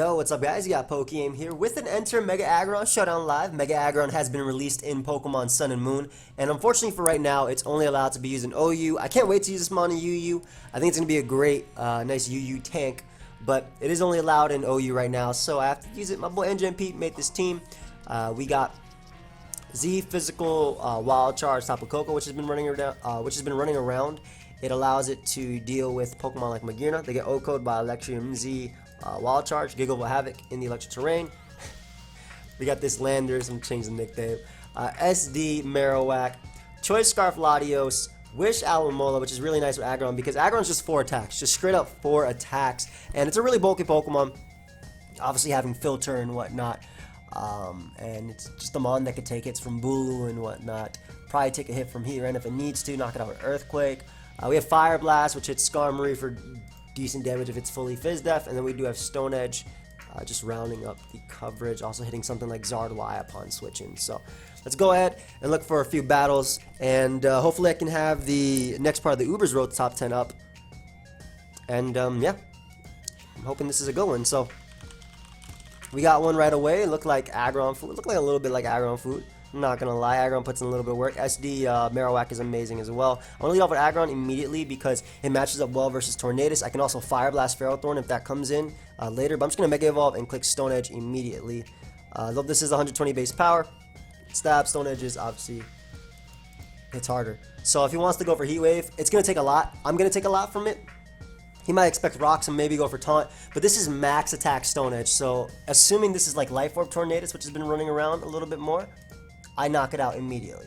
Yo, what's up guys? You got PokeaimMD here with an Enter Mega Aggron Showdown Live. Mega Aggron has been released in Pokemon Sun and Moon, and unfortunately for right now, it's only allowed to be used in OU. I can't wait to use this mon in UU. I think it's going to be a great, nice UU tank, but it is only allowed in OU right now, so I have to use it. My boy NJ Pete made this team. We got Z Physical Wild Charge Tapu Koko, which has been running around. It allows it to deal with Pokemon like Magearna. They get O-Code by Electrium Z. Wild Charge, Giggle Havoc in the electric terrain. We got this Landers, I'm changing the nickname. SD Marowak, Choice Scarf Latios, Wish Alomola, which is really nice with Aggron because Aggron's just 4 attacks, just straight up 4 attacks, and it's a really bulky Pokemon. Obviously having Filter and whatnot, and it's just a mon that could take hits from Bulu and whatnot. Probably take a hit from here, and if it needs to, knock it out with Earthquake. We have Fire Blast, which hits Skarmory for decent damage if it's fully Fizz Def, and then we do have Stone Edge, just rounding up the coverage, also hitting something like Zardwai upon switching. So let's go ahead and look for a few battles, and hopefully I can have the next part of the Uber's Road top 10 up, and yeah, I'm hoping this is a good one. So we got one right away. It looked like Aggron food. It looked like a little bit like Aggron food. I'm not gonna lie, Aggron puts in a little bit of work. SD Marowak is amazing as well. I want to lead off with Aggron immediately because it matches up well versus Tornadus. I can also Fire Blast Ferrothorn if that comes in later, but I'm just gonna Mega Evolve and click Stone Edge immediately. Though this is 120 base power, Stab Stone Edge is obviously it's harder. So if he wants to go for Heat Wave, it's gonna take a lot. I'm gonna take a lot from it. He might expect Rocks and maybe go for Taunt, but this is max attack Stone Edge. So assuming this is like Life Orb Tornadus, which has been running around a little bit more, I knock it out immediately.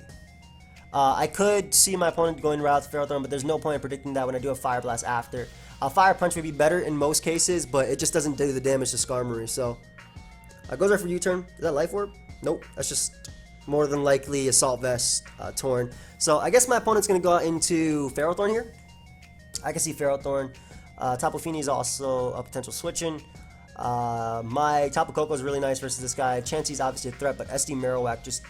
I could see my opponent going route to Ferrothorn, but there's no point in predicting that when I do a Fire Blast after. A Fire Punch would be better in most cases, but it just doesn't do the damage to Skarmory. So, goes right for U-turn. Is that Life Orb? Nope. That's just more than likely Assault Vest Torn. So, I guess my opponent's going to go out into Ferrothorn here. I can see Ferrothorn. Tapu Fini is also a potential switching. My Tapu Koko is really nice versus this guy. Chansey's obviously a threat, but SD Marowak just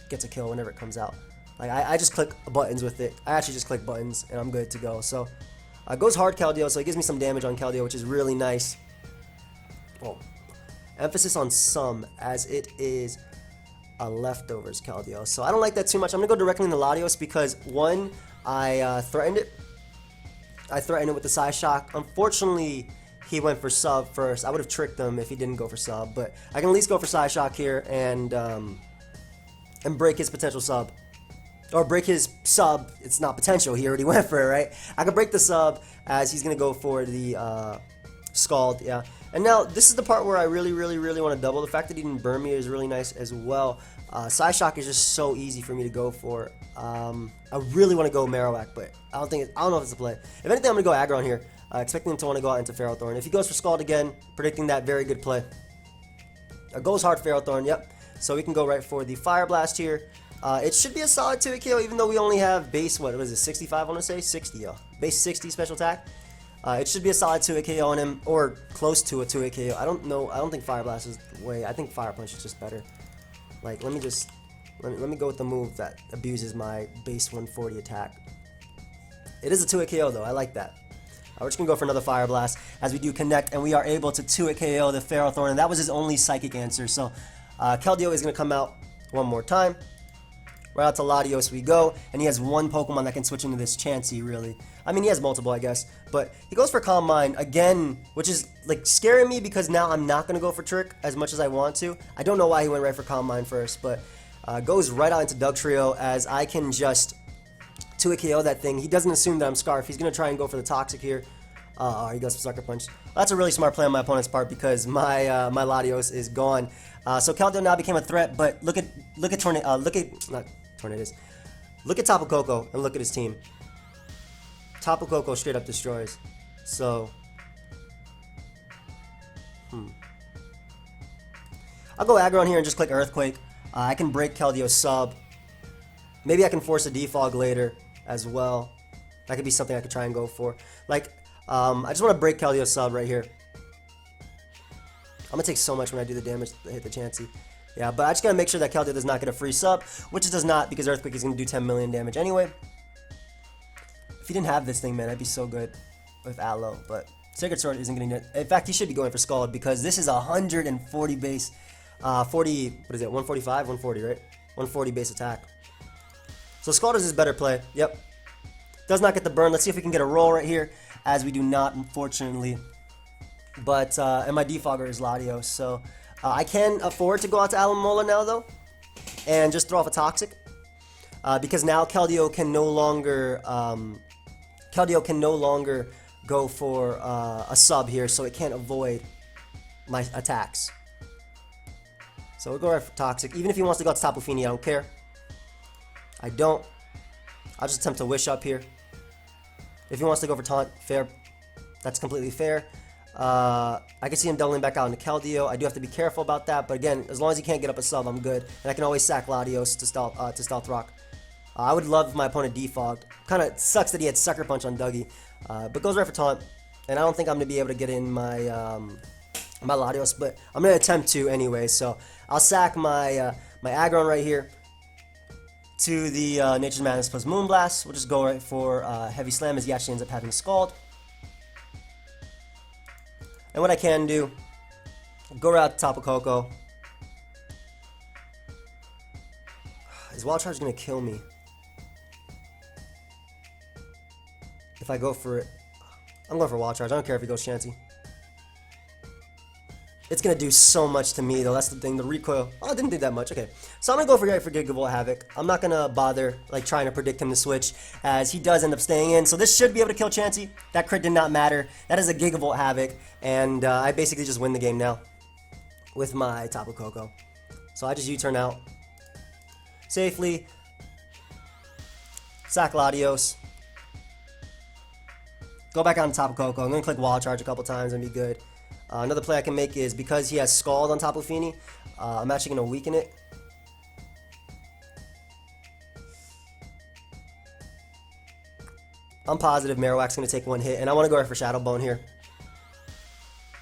gets a kill whenever it comes out. Like I just click buttons with it. I actually just click buttons and I'm good to go. So goes hard Keldeo, so it gives me some damage on Keldeo, which is really nice. Well, emphasis on some as it is a leftovers Keldeo. So I don't like that too much. I'm gonna go directly into Latios because one, I threatened it. I threatened it with the Psyshock. Unfortunately, he went for sub first. I would have tricked him if he didn't go for sub, but I can at least go for Psyshock here and break his potential sub. Or break his sub. It's not potential. He already went for it, right? I can break the sub as he's going to go for the Scald, yeah. And now, this is the part where I really want to double. The fact that he didn't burn me is really nice as well. Psyshock is just so easy for me to go for. I really want to go Marowak, but I don't know if it's a play. If anything, I'm going to go Aggron here. Expecting him to want to go out into Ferrothorn. If he goes for Scald again, predicting that, very good play. Goes hard Ferrothorn, yep. So we can go right for the Fire Blast here. It should be a solid 2-hit KO, even though we only have base, what is it, 65 I want to say? 60, yo. Base 60 special attack. It should be a solid 2-hit KO on him, or close to a 2-hit KO. I don't know, I don't think Fire Blast is the way. I think Fire Punch is just better. Like, let me go with the move that abuses my base 140 attack. It is a 2-hit KO though, I like that. We're just going to go for another Fire Blast as we do connect, and we are able to 2-hit KO the Ferrothorn, and that was his only Psychic answer. So Keldeo is going to come out one more time. Right out to Latios we go, and he has one Pokemon that can switch into this Chansey, really. I mean, he has multiple, I guess, but he goes for Calm Mind again, which is like scaring me because now I'm not going to go for Trick as much as I want to. I don't know why he went right for Calm Mind first, but goes right out into Dugtrio as I can just 2-hit KO that thing. He doesn't assume that I'm Scarf. He's going to try and go for the Toxic here. He goes for Sucker Punch. That's a really smart play on my opponent's part because my my Latios is gone. So Keldeo now became a threat, but look at Tornadus. Look at Tapu Koko and look at his team. Tapu Koko straight up destroys. So I'll go Aggron here and just click Earthquake. I can break Keldeo's sub. Maybe I can force a defog later as well. That could be something I could try and go for. Like, I just want to break Keldeo's sub right here. I'm going to take so much when I do the damage to hit the Chansey. Yeah, but I just got to make sure that Keldeo does not get a free sub, which it does not because Earthquake is going to do 10 million damage anyway. If he didn't have this thing, man, I'd be so good with Aloe, but Sacred Sword isn't going to... In fact, he should be going for Scald because this is 140 base... 40... What is it? 145? 140, right? 140 base attack. So Scald is his better play. Yep. Does not get the burn. Let's see if we can get a roll right here. As we do not, unfortunately. But, and my defogger is Latios. So, I can afford to go out to Alamola now, though. And just throw off a Toxic. Because now Keldeo can no longer... Keldeo can no longer go for a sub here, so it can't avoid my attacks. So we'll go right for Toxic. Even if he wants to go to Tapu Fini, I don't care. I don't. I'll just attempt to Wish Up here. If he wants to go for Taunt, fair. That's completely fair. I can see him doubling back out into Keldeo. I do have to be careful about that, but again, as long as he can't get up a sub, I'm good. And I can always sack Latios to Stealth Rock. I would love if my opponent defogged. Kind of sucks that he had Sucker Punch on Dougie. But goes right for Taunt. And I don't think I'm going to be able to get in my my Latios, but I'm going to attempt to anyway. So I'll sack my my Aggron right here to the Nature's Madness plus Moonblast. We'll just go right for Heavy Slam as he actually ends up having Scald. And what I can do, go right out to Tapu Koko. Is Wild Charge going to kill me? If I go for it, I'm going for Wild Charge. I don't care if he goes Chansey. It's going to do so much to me, though. That's the thing. The recoil. Oh, it didn't do that much. Okay. So I'm going to go for Gigavolt Havoc. I'm not going to bother like trying to predict him to switch, as he does end up staying in. So this should be able to kill Chansey. That crit did not matter. That is a Gigavolt Havoc. And I basically just win the game now with my Tapu Koko. So I just U-turn out safely. Sack Latios. Go back on Tapu Koko. I'm going to click Wild Charge a couple times and be good. Another play I can make is, because he has Scald on Tapu Fini, I'm actually going to weaken it. I'm positive Marowak's going to take one hit, and I want to go right for Shadow Bone here.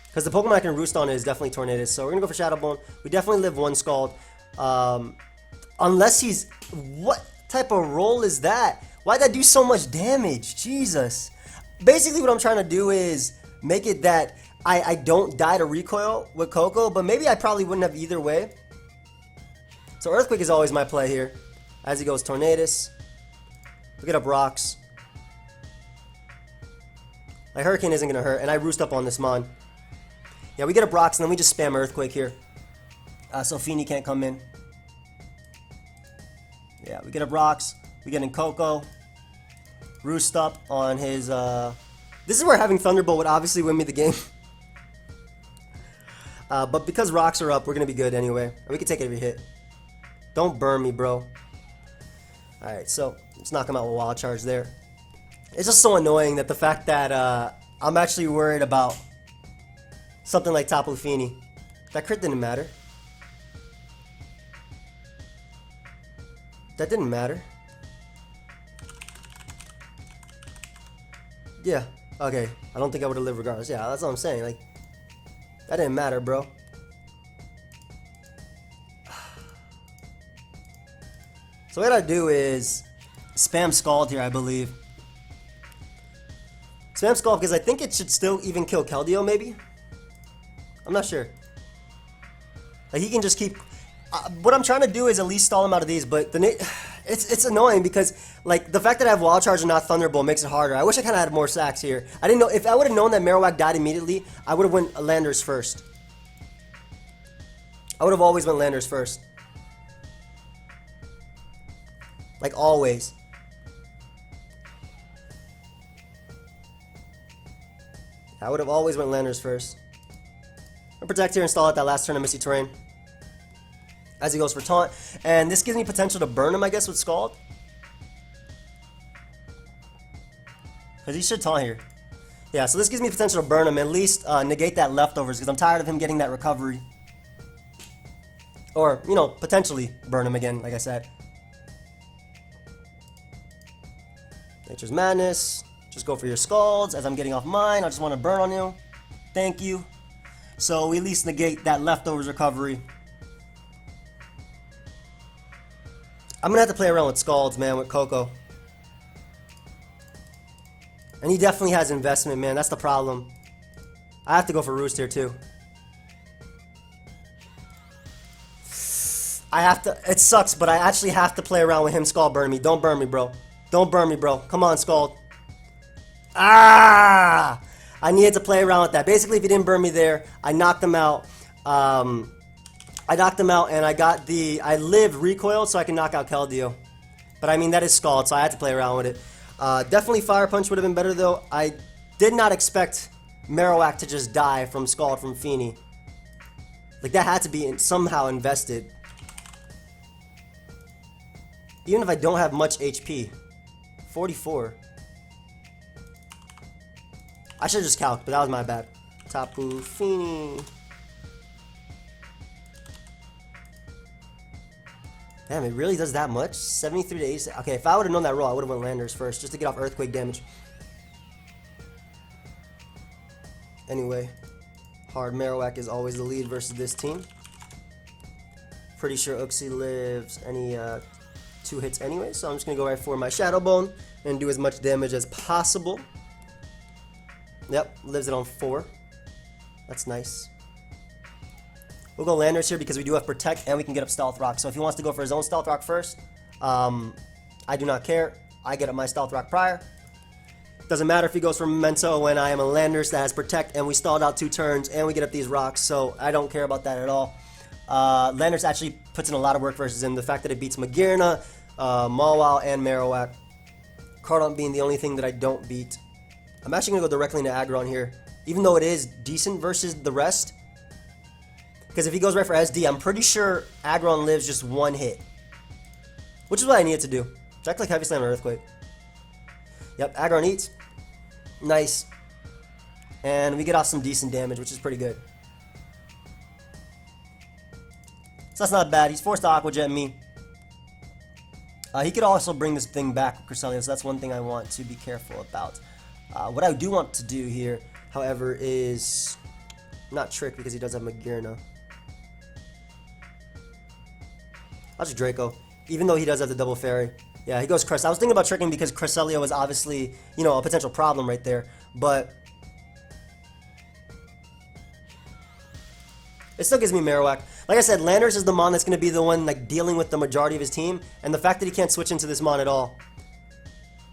Because the Pokemon I can roost on is definitely Tornadus, so we're going to go for Shadow Bone. We definitely live one Scald. Unless he's... What type of roll is that? Why'd that do so much damage? Jesus. Basically what I'm trying to do is make it that I don't die to recoil with Koko, but maybe I probably wouldn't have either way. So Earthquake is always my play here. As he goes Tornadus. Look up Rocks. My Hurricane isn't going to hurt, and I roost up on this Mon. Yeah, we get up Rocks, and then we just spam Earthquake here. So Fini can't come in. Yeah, we get up Rocks. We get in Koko. Roost up on his... This is where having Thunderbolt would obviously win me the game. But because Rocks are up, we're going to be good anyway. And we can take every hit. Don't burn me, bro. Alright, so let's knock him out with Wild Charge there. It's just so annoying that the fact that I'm actually worried about something like Tapu Fini. That crit didn't matter. That didn't matter. Yeah, okay. I don't think I would have lived regardless. Yeah, that's what I'm saying. Like, that didn't matter, bro. So what I gotta do is spam Scald here, I believe. Spam Scald because I think it should still even kill Keldeo, maybe? I'm not sure. Like, he can just keep... what I'm trying to do is at least stall him out of these, but it's annoying because, like, the fact that I have Wild Charge and not Thunderbolt makes it harder. I wish I kind of had more sacks here. I didn't know... If I would have known that Marowak died immediately, I would have went Landers first. I would have always went Landers first. Like, always. I would have always went Landers first. I'll protect here and stall out that last turn of Misty Terrain. As he goes for Taunt. And this gives me potential to burn him, I guess, with Scald. Because he should Taunt here. Yeah, so this gives me potential to burn him. At least negate that Leftovers. Because I'm tired of him getting that recovery. Or, you know, potentially burn him again, like I said. Nature's Madness. Just go for your Scalds. As I'm getting off mine, I just want to burn on you. Thank you. So we at least negate that Leftovers recovery. I'm gonna have to play around with Scalds, man, with Koko. And he definitely has investment, man. That's the problem. I have to go for Roost here too. I have to. It sucks, but I actually have to play around with him. Scald burn me. Don't burn me, bro. Don't burn me, bro. Come on, Scald. Ah! I needed to play around with that. Basically, if he didn't burn me there, I knocked him out. I knocked him out, and I got the... I lived recoiled, so I can knock out Keldeo. But, I mean, that is Scald, so I had to play around with it. Definitely Fire Punch would have been better, though. I did not expect Marowak to just die from Scald from Feeny. Like, that had to be somehow invested. Even if I don't have much HP. 44. I should have just calced, but that was my bad. Tapu Fini. Damn, it really does that much? 73 to 86. Okay, if I would have known that roll, I would have went Landers first, just to get off Earthquake damage. Anyway, hard Marowak is always the lead versus this team. Pretty sure Uxie lives any 2 hits anyway, so I'm just going to go right for my Shadow Bone and do as much damage as possible. Yep, lives it on 4. That's nice. We'll go Landers here because we do have Protect and we can get up Stealth Rock. So if he wants to go for his own Stealth Rock first, I do not care. I get up my Stealth Rock prior. Doesn't matter if he goes for Memento when I am a Landers that has Protect and we stalled out 2 turns and we get up these rocks. So I don't care about that at all. Landers actually puts in a lot of work versus him. The fact that it beats Magearna, Mawile, and Marowak. Cardon being the only thing that I don't beat. I'm actually going to go directly into Aggron here. Even though it is decent versus the rest. Because if he goes right for SD, I'm pretty sure Aggron lives just 1 hit. Which is what I needed to do. Check like Heavy Slam or Earthquake. Yep, Aggron eats. Nice. And we get off some decent damage, which is pretty good. So that's not bad. He's forced to Aqua Jet me. He could also bring this thing back with Cresselia, so that's one thing I want to be careful about. What I do want to do here, however, is not Trick because he does have Magearna. I'll just Draco, even though he does have the double fairy. Yeah, he goes Cress. I was thinking about tricking because Cresselia was obviously, you know, a potential problem right there, but it still gives me Marowak. Like I said, Landers is the Mon that's going to be the one like dealing with the majority of his team, and the fact that he can't switch into this Mon at all.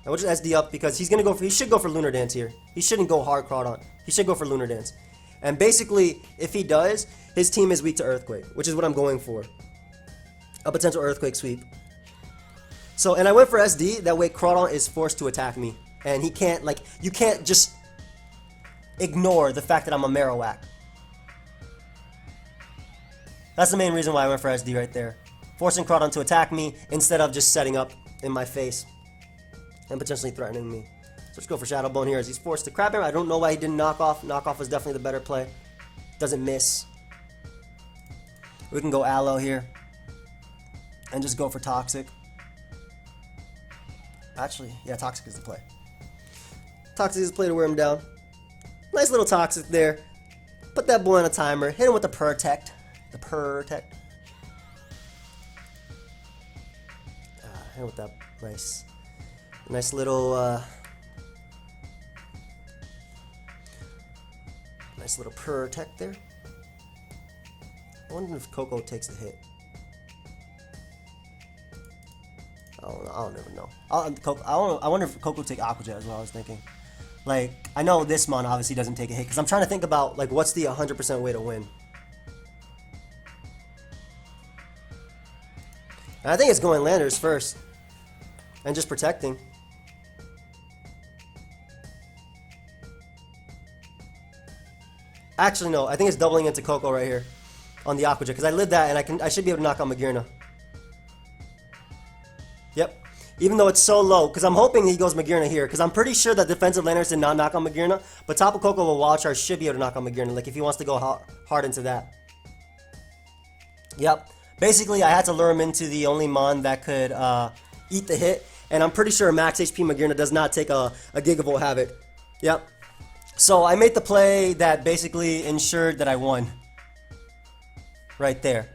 I will just SD up because he's going to go for, he should go for Lunar Dance here. He shouldn't go hard Crawdon. He should go for Lunar Dance. And basically, if he does, his team is weak to Earthquake, which is what I'm going for. A potential Earthquake sweep. So, and I went for SD, that way Crawdon is forced to attack me. And he can't, like, you can't just ignore the fact that I'm a Marowak. That's the main reason why I went for SD right there. Forcing Crawdon to attack me instead of just setting up in my face and potentially threatening me. So let's go for Shadow Bone here as he's forced to Crab Hammer. I don't know why he didn't knock off. Knock off was definitely the better play. Doesn't miss. We can go Aloe here and just go for Toxic. Actually, yeah, Toxic is the play. Toxic is the play to wear him down. Nice little Toxic there. Put that boy on a timer. Hit him with the Protect. The Protect. Hit him with that nice little nice little Protect there. I wonder if Coco takes a hit. I don't even know. I wonder if Coco take Aqua Jet is what I was thinking. Like, I know this Mon obviously doesn't take a hit because I'm trying to think about like what's the 100% way to win. And I think it's going Landers first and just protecting. Actually, no. I think it's doubling into Coco right here on the Aqua Jet because I lived that and I should be able to knock out Magearna. Yep. Even though it's so low, because I'm hoping he goes Magearna here, because I'm pretty sure that defensive Landers did not knock on Magearna, but Tapu Koko with Wild Charge should be able to knock on Magearna, like if he wants to go hard into that. Yep. Basically, I had to lure him into the only Mon that could eat the hit, and I'm pretty sure max HP Magearna does not take a Gigavolt Havoc. Yep. So I made the play that basically ensured that I won. Right there.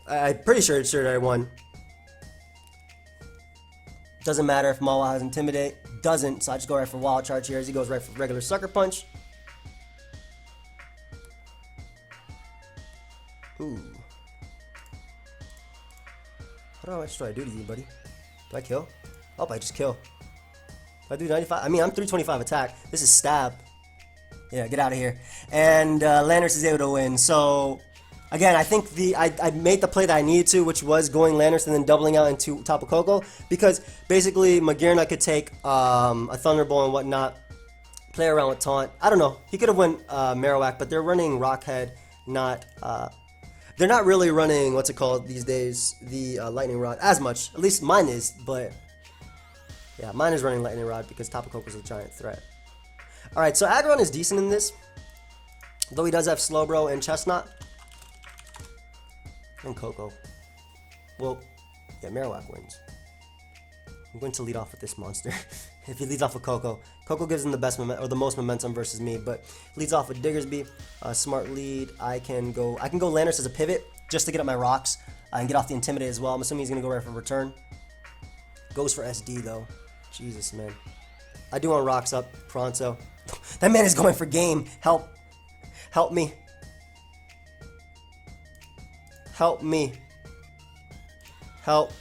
I'm pretty sure it ensured I won. Doesn't matter if Mawile has Intimidate. doesn't, so I just go right for Wild Charge here as he goes right for regular Sucker Punch. Ooh. How much do I do to you, buddy? Do I kill? Oh, I just kill. Do I do 95? I mean, I'm 325 attack. This is stab. Yeah, get out of here. And Landorus is able to win. So, again, I think I made the play that I needed to, which was going Landorus and then doubling out into Tapu Koko. Because, basically, Magearna could take a Thunderbolt and whatnot. Play around with Taunt. I don't know. He could have went Marowak, but they're running Rockhead, not... they're not really running, what's it called these days, the Lightning Rod as much. At least mine is, but... Yeah, mine is running Lightning Rod because Tapu Koko is a giant threat. Alright, so Aggron is decent in this. Though he does have Slowbro and Chestnut. And Koko. Well, yeah, Marowak wins. I'm going to lead off with this monster. If he leads off with Koko. Koko gives him the best or the most momentum versus me, but leads off with Diggersby. Smart lead. I can go Landorus as a pivot just to get up my rocks and get off the Intimidate as well. I'm assuming he's going to go right for return. Goes for SD though. Jesus, man. I do want rocks up pronto. That man is going for game. Help. Help me. Help me. Help.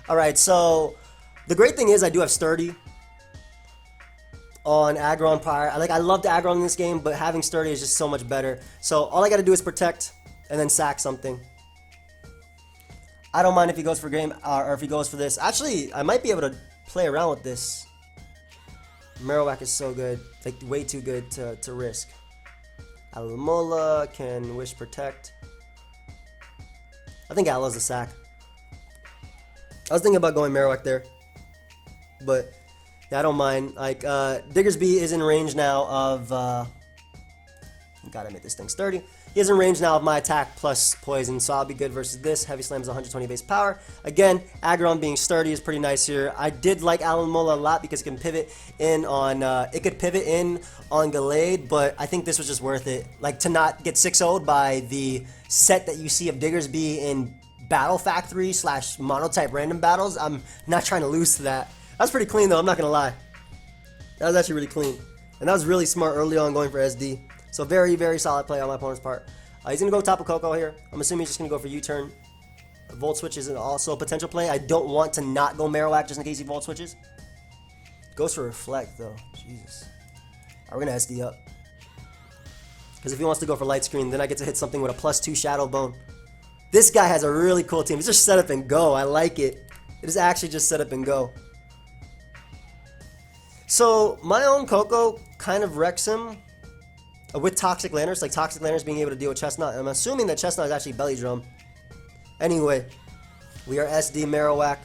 Alright, so the great thing is I do have Sturdy on Aggron prior. I loved Aggron in this game, but having Sturdy is just so much better. So all I gotta do is protect and then sack something. I don't mind if he goes for game or if he goes for this. Actually, I might be able to play around with this. Marowak is so good, like way too good to risk. Alomola can Wish Protect. I think Alo's a sack. I was thinking about going Marowak there, but yeah, I don't mind. Like Diggersby is in range now of. Gotta make this thing sturdy. He is in range now of my attack plus poison, so I'll be good versus this. Heavy Slam is 120 base power. Again, Aggron being sturdy is pretty nice here. I did like Alomola a lot because it can pivot in on Gallade, but I think this was just worth it. Like to not get 6-0'd by the set that you see of Diggersby in Battle Factory / monotype random battles. I'm not trying to lose to that. That was pretty clean though, I'm not gonna lie. That was actually really clean. And that was really smart early on going for SD. So very, very solid play on my opponent's part. He's going to go Tapu Koko here. I'm assuming he's just going to go for U-turn. Volt Switch is also a potential play. I don't want to not go Marowak just in case he Volt Switches. Goes for Reflect though. Jesus. Alright, we're going to SD up. Because if he wants to go for Light Screen, then I get to hit something with a +2 Shadow Bone. This guy has a really cool team. It's just set up and go. I like it. It is actually just set up and go. So my own Koko kind of wrecks him. With Toxic Landorus, like Toxic Landorus being able to deal with Chestnut. I'm assuming that Chestnut is actually Belly Drum. Anyway, we are SD Marowak,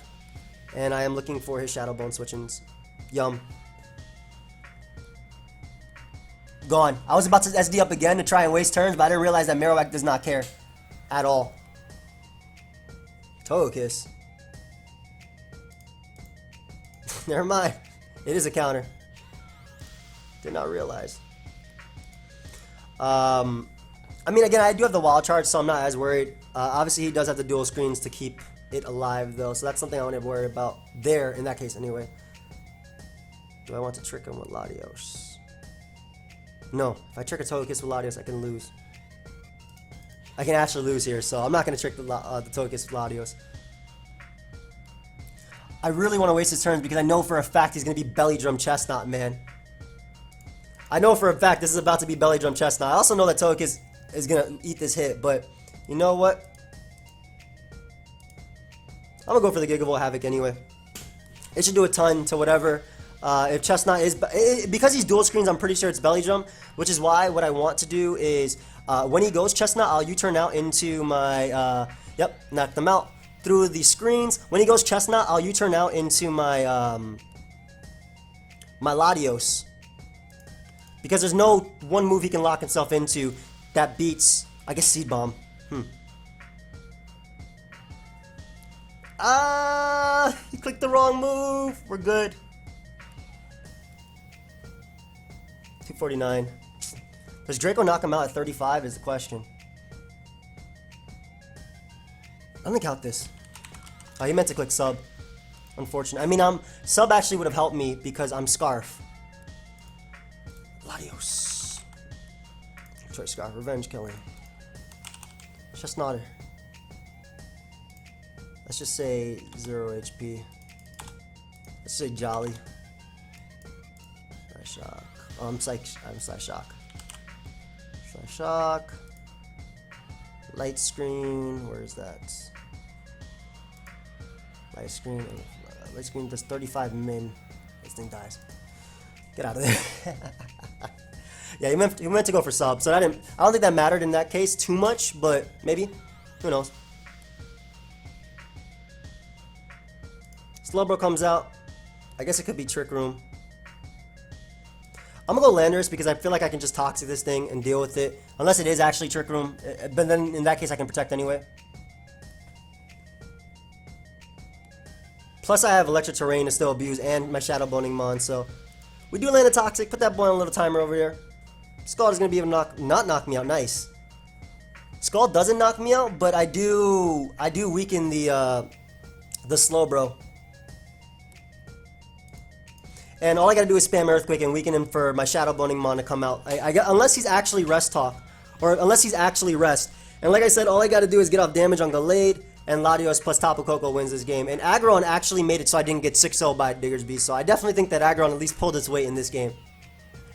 and I am looking for his Shadow Bone switchings. Yum. Gone. I was about to SD up again to try and waste turns, but I didn't realize that Marowak does not care. At all. Togekiss. Never mind. It is a counter. Did not realize. I mean, again, I do have the Wild Charge, so I'm not as worried. Obviously, he does have the dual screens to keep it alive, though, so that's something I won't have worry about there, in that case, anyway. Do I want to trick him with Latios? No. If I trick a Togekiss with Latios, I can lose. I can actually lose here, so I'm not going to trick the Togekiss with Latios. I really want to waste his turns because I know for a fact he's going to be Belly Drum Chestnut, man. I know for a fact this is about to be Belly Drum Chestnut. I also know that Togekiss is going to eat this hit, but you know what? I'm going to go for the Gigavolt Havoc anyway. It should do a ton to whatever. If Chestnut is... because he's dual screens, I'm pretty sure it's Belly Drum, which is why what I want to do is when he goes Chestnut, I'll U-turn out into my... yep, knock them out through the screens. When he goes Chestnut, I'll U-turn out into my... my Latios. Because there's no one move he can lock himself into that beats, I guess, Seed Bomb. He clicked the wrong move. We're good. 249. Does Draco knock him out at 35 is the question. Let me count this. Oh, he meant to click sub. Unfortunate. I mean, sub actually would have helped me because I'm Scarf. Latios. Choice Scarf. Revenge killing. Just not. Let's just say 0 HP. Let's say Jolly. Shock. Oh, I'm Psych Shock. Psych Shock. Light Screen. Where is that? Light Screen. Light Screen does 35 min. This thing dies. Get out of there. Yeah, he meant to go for sub, so I don't think that mattered in that case too much, but maybe. Who knows? Slowbro comes out. I guess it could be Trick Room. I'm gonna go Landers because I feel like I can just Toxic this thing and deal with it. Unless it is actually Trick Room. But then in that case I can Protect anyway. Plus I have Electric Terrain to still abuse and my Shadow Boning Mon, so we do land a Toxic. Put that boy on a little timer over here. Scald is gonna be able to not knock me out. Nice. Scald doesn't knock me out, but I do weaken the Slowbro. And all I gotta do is spam Earthquake and weaken him for my Shadow Boning Mon to come out. Unless he's actually Rest Talk, or unless he's actually Rest. And like I said, all I gotta do is get off damage on Gallade, and Latios plus Tapu Koko wins this game. And Aggron actually made it so I didn't get 6-0 by Diggersby, so I definitely think that Aggron at least pulled its weight in this game.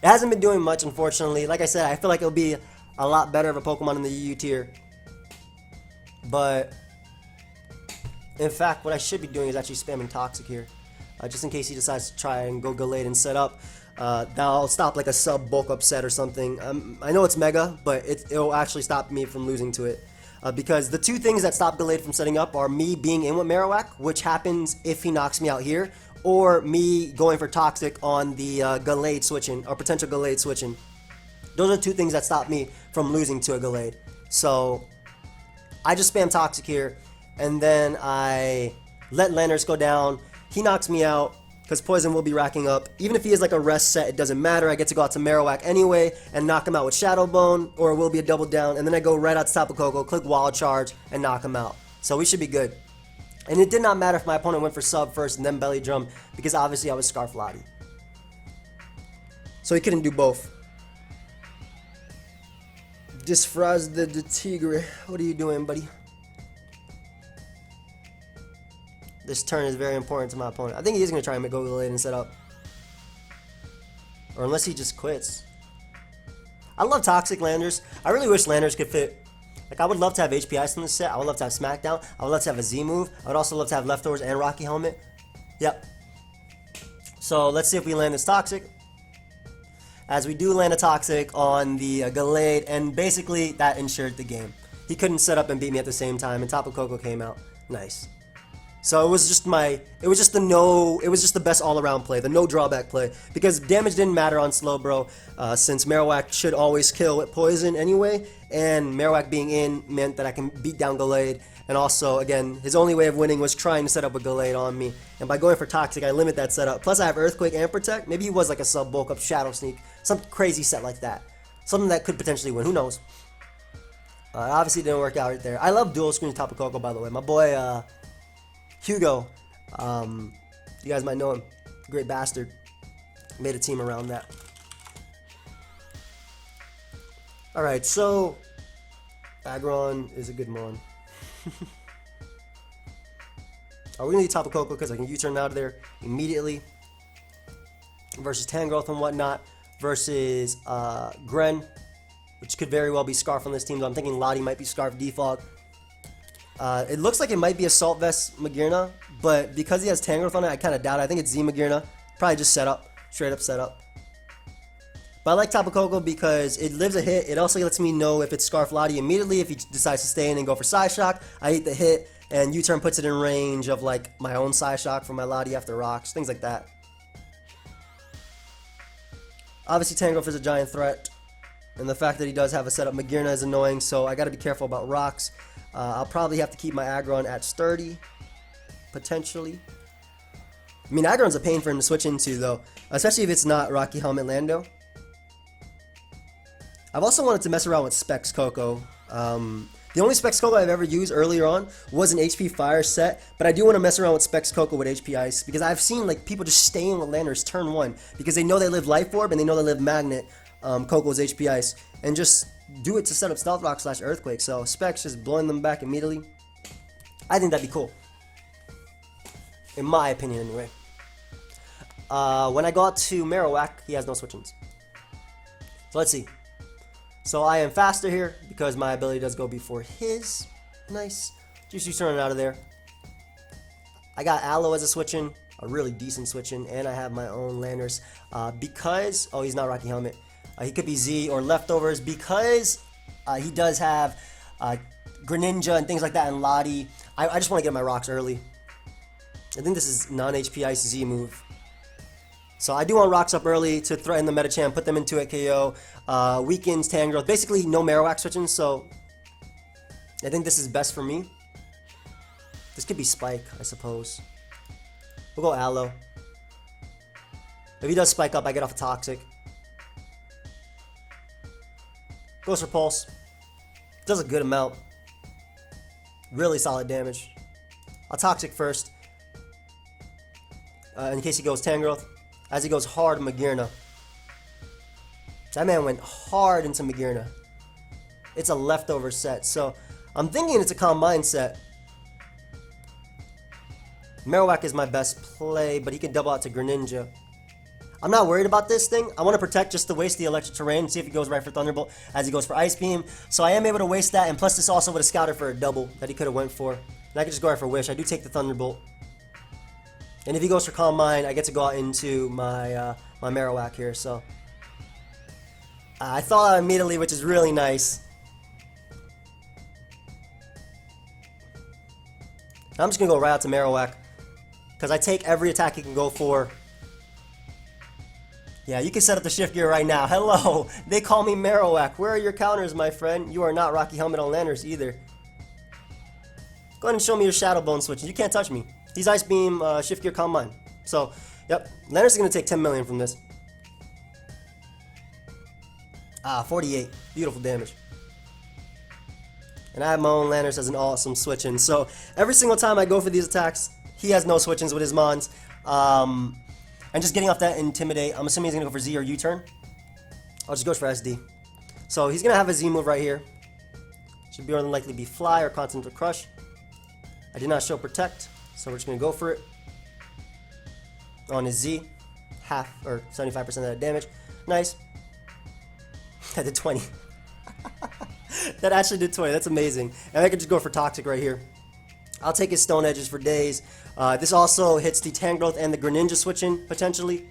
It hasn't been doing much, unfortunately. Like I said, I feel like it'll be a lot better of a Pokemon in the UU tier. But, in fact, what I should be doing is actually spamming Toxic here. Just in case he decides to try and go Gallade and set up. That'll stop like a sub bulk upset or something. I know it's Mega, but it'll actually stop me from losing to it. Because the two things that stop Gallade from setting up are me being in with Marowak, which happens if he knocks me out here, or me going for Toxic on the Gallade switching, or potential Gallade switching. Those are the two things that stop me from losing to a Gallade. So, I just spam Toxic here, and then I let Landers go down. He knocks me out, because Poison will be racking up. Even if he is like a rest set, it doesn't matter. I get to go out to Marowak anyway, and knock him out with Shadow Bone, or it will be a double down, and then I go right out to Tapu Koko, click Wild Charge, and knock him out. So we should be good. And it did not matter if my opponent went for sub first and then belly drum, because obviously I was Scarf Lottie. So he couldn't do both. Disfraz the Tigre. What are you doing, buddy? This turn is very important to my opponent. I think he is going to try and go Gallade and set up. Or unless he just quits. I love Toxic Landers. I really wish Landers could fit. Like, I would love to have HP Ice in this set. I would love to have Smackdown. I would love to have a Z move. I would also love to have Leftovers and Rocky Helmet. Yep. So, let's see if we land this Toxic. As we do land a Toxic on the Gallade, and basically that ensured the game. He couldn't set up and beat me at the same time, and Tapu Koko came out. Nice. So it was just the best all-around play, the no drawback play, because damage didn't matter on Slowbro, since Marowak should always kill with Poison anyway, and Marowak being in meant that I can beat down Gallade, and also, again, his only way of winning was trying to set up a Gallade on me, and by going for Toxic, I limit that setup. Plus I have Earthquake and Protect. Maybe he was like a sub-bulk up Shadow Sneak, some crazy set like that, something that could potentially win, who knows. Obviously it didn't work out right there. I love dual screen Tapu Koko, by the way. My boy, Hugo, you guys might know him, great bastard, made a team around that. Alright, so Aggron is a good mon. We're gonna need Tapu Koko because I can U-turn out of there immediately. Versus Tangrowth and whatnot, versus Gren, which could very well be Scarf on this team, so I'm thinking Lottie might be Scarf default. It looks like it might be Assault Vest Magearna, but because he has Tangrowth on it, I kind of doubt it. I think it's Z Magearna. Probably just set up. Straight up set up. But I like Tapu Koko because it lives a hit. It also lets me know if it's Scarf Lottie immediately. If he decides to stay in and go for Psyshock, I hit the hit, and U-turn puts it in range of like my own Psyshock for my Lottie after rocks. Things like that. Obviously, Tangrowth is a giant threat. And the fact that he does have a setup Magearna is annoying, so I got to be careful about rocks. I'll probably have to keep my Aggron at Sturdy, potentially. I mean, Aggron's a pain for him to switch into, though, especially if it's not Rocky Helmet Lando. I've also wanted to mess around with Specs Coco. The only Specs Coco I've ever used earlier on was an HP Fire set, but I do want to mess around with Specs Coco with HP Ice because I've seen like people just staying with Landers turn 1 because they know they live Life Orb and they know they live Magnet, Coco's HP Ice, and just do it to set up Stealth Rock / Earthquake. So Specs just blowing them back immediately. I think that'd be cool. In my opinion, anyway. When I got to Marowak, he has no switch-ins. So let's see. So I am faster here because my ability does go before his. Nice. Juicy turning out of there. I got Aloe as a switch-in, a really decent switch-in, and I have my own Landers because... Oh, he's not Rocky Helmet. He could be Z or Leftovers because he does have Greninja and things like that and Lottie. I just want to get my rocks early. I think this is non-HP Ice Z move. So I do want rocks up early to threaten the Metachamp, put them into a KO, weakens Tangrowth. Basically, no Marowak switching, so I think this is best for me. This could be Spike, I suppose. We'll go Aloe. If he does Spike up, I get off a Toxic. Goes for Pulse. Does a good amount. Really solid damage. I'll Toxic first. In case he goes Tangrowth. As he goes hard Magearna. That man went hard into Magearna. It's a leftover set. So I'm thinking it's a Combine set. Marowak is my best play, but he can double out to Greninja. I'm not worried about this thing. I want to protect just to waste the electric terrain, see if he goes right for Thunderbolt as he goes for Ice Beam. So I am able to waste that, and plus this also would have scouted for a double that he could have went for. And I could just go right for Wish. I do take the Thunderbolt. And if he goes for Calm Mind, I get to go out into my my Marowak here. So I thought out immediately, which is really nice. I'm just going to go right out to Marowak because I take every attack he can go for. Yeah, you can set up the shift gear right now. Hello, they call me Marowak. Where are your counters, my friend? You are not Rocky Helmet on Landers either. Go ahead and show me your Shadow Bone switches. You can't touch me. He's Ice Beam, shift gear, Calm Mind. So, yep, Landers is going to take 10 million from this. 48. Beautiful damage. And I have my own Landers as an awesome switch-in. So, every single time I go for these attacks, he has no switch-ins with his Mons. And just getting off that Intimidate, I'm assuming he's going to go for Z or U-turn. I'll just go for SD. So he's going to have a Z move right here. Should be more than likely be Fly or Continental Crush. I did not show Protect, so we're just going to go for it. On his Z, half or 75% of that damage. Nice. That did 20. That actually did 20. That's amazing. And I could just go for Toxic right here. I'll take his Stone Edges for days. This also hits the Tangrowth and the Greninja switch-in, potentially.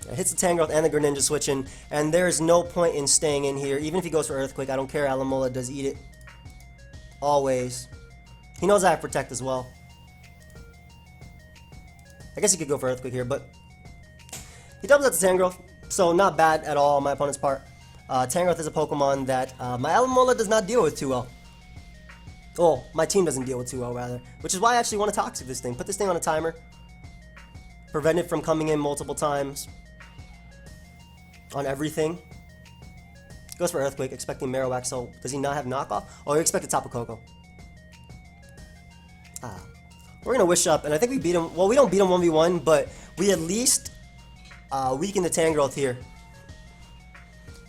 It hits the Tangrowth and the Greninja switch-in, and there is no point in staying in here. Even if he goes for Earthquake, I don't care. Alamola does eat it. Always. He knows I have Protect as well. I guess he could go for Earthquake here, but he doubles out the Tangrowth, so not bad at all on my opponent's part. Tangrowth is a Pokemon that my Alamola does not deal with too well. Oh, my team doesn't deal with too well, rather. Which is why I actually want to Toxic this thing. Put this thing on a timer. Prevent it from coming in multiple times. On everything. Goes for Earthquake, expecting Marowak, so does he not have knockoff? Oh, he expected Tapu Koko. We're going to Wish Up, and I think we beat him. Well, we don't beat him 1v1, but we at least weaken the Tangrowth here.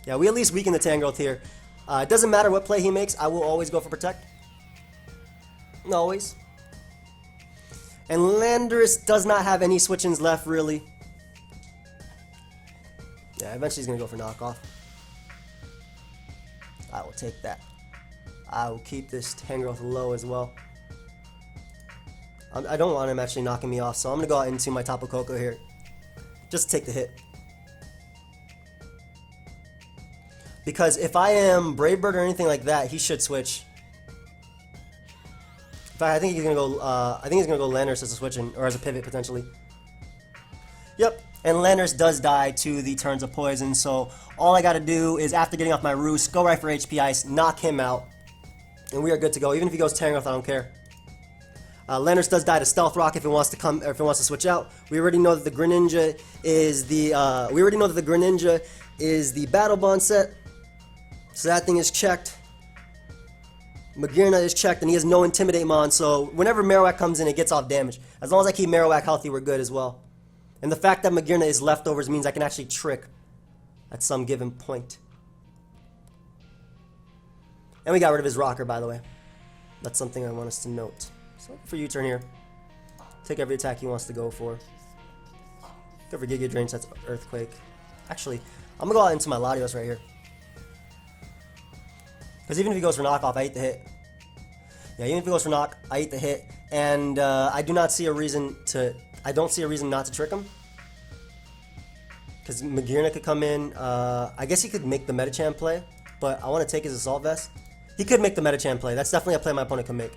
Yeah, we at least weaken the Tangrowth here. It doesn't matter what play he makes, I will always go for Protect. Always. And Landorus does not have any switch-ins left, really. Yeah, eventually he's going to go for Knockoff. I will take that. I will keep this Tangrowth low as well. I don't want him actually knocking me off, so I'm going to go out into my Tapu Koko here. Just to take the hit. Because if I am Brave Bird or anything like that, he should switch. In fact, I think he's gonna go. I think he's gonna go Landorus as a switch or as a pivot potentially. Yep, and Landorus does die to the turns of poison. So all I gotta do is after getting off my roost, go right for HP Ice, knock him out, and we are good to go. Even if he goes Tangrowth, I don't care. Landorus does die to Stealth Rock if it wants to come, or if it wants to switch out. We already know that the Greninja is the. We already know that the Greninja is the Battle Bond set. So that thing is checked. Magearna is checked, and he has no Intimidate Mon, so whenever Marowak comes in, it gets off damage. As long as I keep Marowak healthy, we're good as well. And the fact that Magearna is leftovers means I can actually trick at some given point. And we got rid of his rocker, by the way. That's something I want us to note. So for U-turn here. Take every attack he wants to go for. Go for Giga Drain, that's Earthquake. Actually, I'm going to go out into my Latios right here. Because even if he goes for knockoff, I eat the hit. Yeah, even if he goes for knock, I eat the hit. And I do not see a reason to... I don't see a reason not to trick him. Because Magearna could come in. I guess he could make the Metachan play. But I want to take his Assault Vest. He could make the Metachan play. That's definitely a play my opponent could make.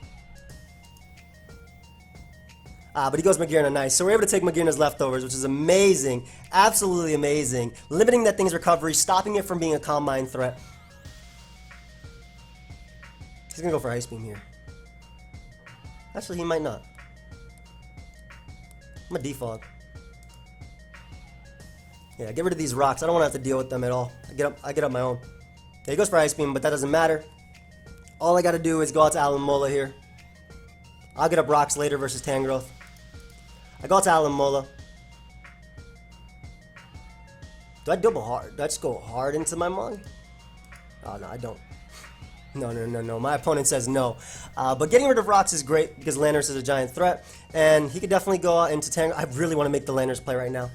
But he goes Magearna, nice. So we're able to take Magearna's leftovers, which is amazing. Absolutely amazing. Limiting that thing's recovery, stopping it from being a Combine threat. He's going to go for Ice Beam here. Actually, he might not. I'm a defog. Yeah, get rid of these rocks. I don't want to have to deal with them at all. I get up my own. Yeah, he goes for Ice Beam, but that doesn't matter. All I got to do is go out to Alomola here. I'll get up rocks later versus Tangrowth. I go out to Alomola. Do I double hard? Do I just go hard into my Mon? Oh, no, I don't. No. My opponent says no. But getting rid of rocks is great because Landorus is a giant threat. And he could definitely go out into Tangrowth. I really want to make the Landorus play right now.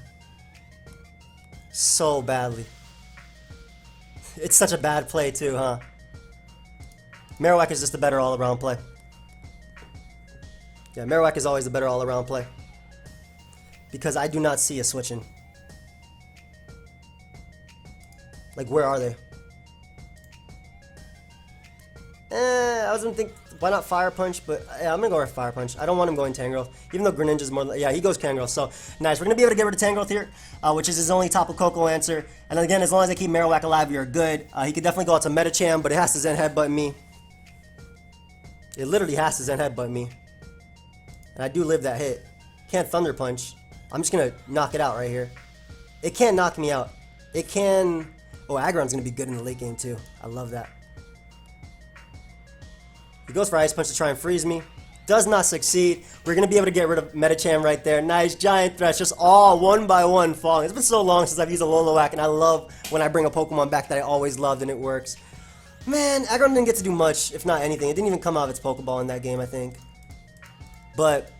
So badly. It's such a bad play too, huh? Marowak is just a better all-around play. Yeah, Marowak is always a better all-around play. Because I do not see a switching. Like, where are they? I was gonna think, why not Fire Punch? But yeah, I'm gonna go with Fire Punch. I don't want him going Tangrowth, even though Greninja's more. Yeah, he goes Tangrowth. So nice. We're gonna be able to get rid of Tangrowth here, which is his only Tapu Koko answer. And again, as long as I keep Marowak alive, we are good. He could definitely go out to Metacham, but it has to Zen Headbutt me. It literally has to Zen Headbutt me, and I do live that hit. Can't Thunder Punch. I'm just gonna knock it out right here. It can't knock me out. It can. Oh, Aggron's gonna be good in the late game too. I love that. He goes for Ice Punch to try and freeze me. Does not succeed. We're going to be able to get rid of Metachan right there. Nice giant threats, just all one by one falling. It's been so long since I've used a Loloac, and I love when I bring a Pokemon back that I always loved and it works. Man, Aggron didn't get to do much, if not anything. It didn't even come out of its Pokeball in that game, I think. But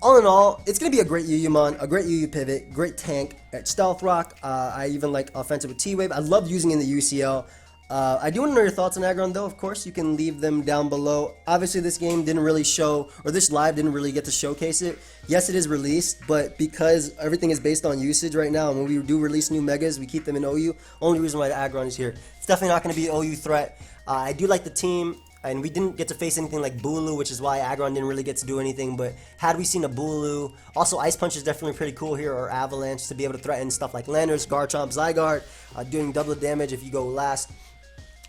all in all, it's going to be a great UU-Mon, a great UU pivot, great tank at Stealth Rock. I even like offensive with T-Wave. I love using in the UCL. I do want to know your thoughts on Aggron, though. Of course, you can leave them down below. Obviously, this game didn't really show, or this live didn't really get to showcase it. Yes, it is released, but because everything is based on usage right now, and when we do release new Megas, we keep them in OU. Only reason why the Aggron is here. It's definitely not going to be an OU threat. I do like the team, and we didn't get to face anything like Bulu, which is why Aggron didn't really get to do anything. But had we seen a Bulu, also Ice Punch is definitely pretty cool here, or Avalanche, to be able to threaten stuff like Landorus, Garchomp, Zygarde, doing double damage if you go last.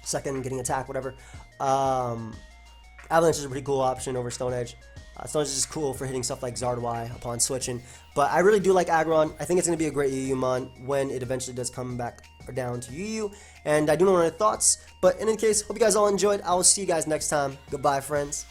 Second, getting attacked, whatever. Avalanche is a pretty cool option over Stone Edge. Stone Edge is just cool for hitting stuff like Zardwai upon switching. But I really do like Aggron. I think it's going to be a great UU-Mon when it eventually does come back or down to UU. And I do know your thoughts. But in any case, hope you guys all enjoyed. I will see you guys next time. Goodbye, friends.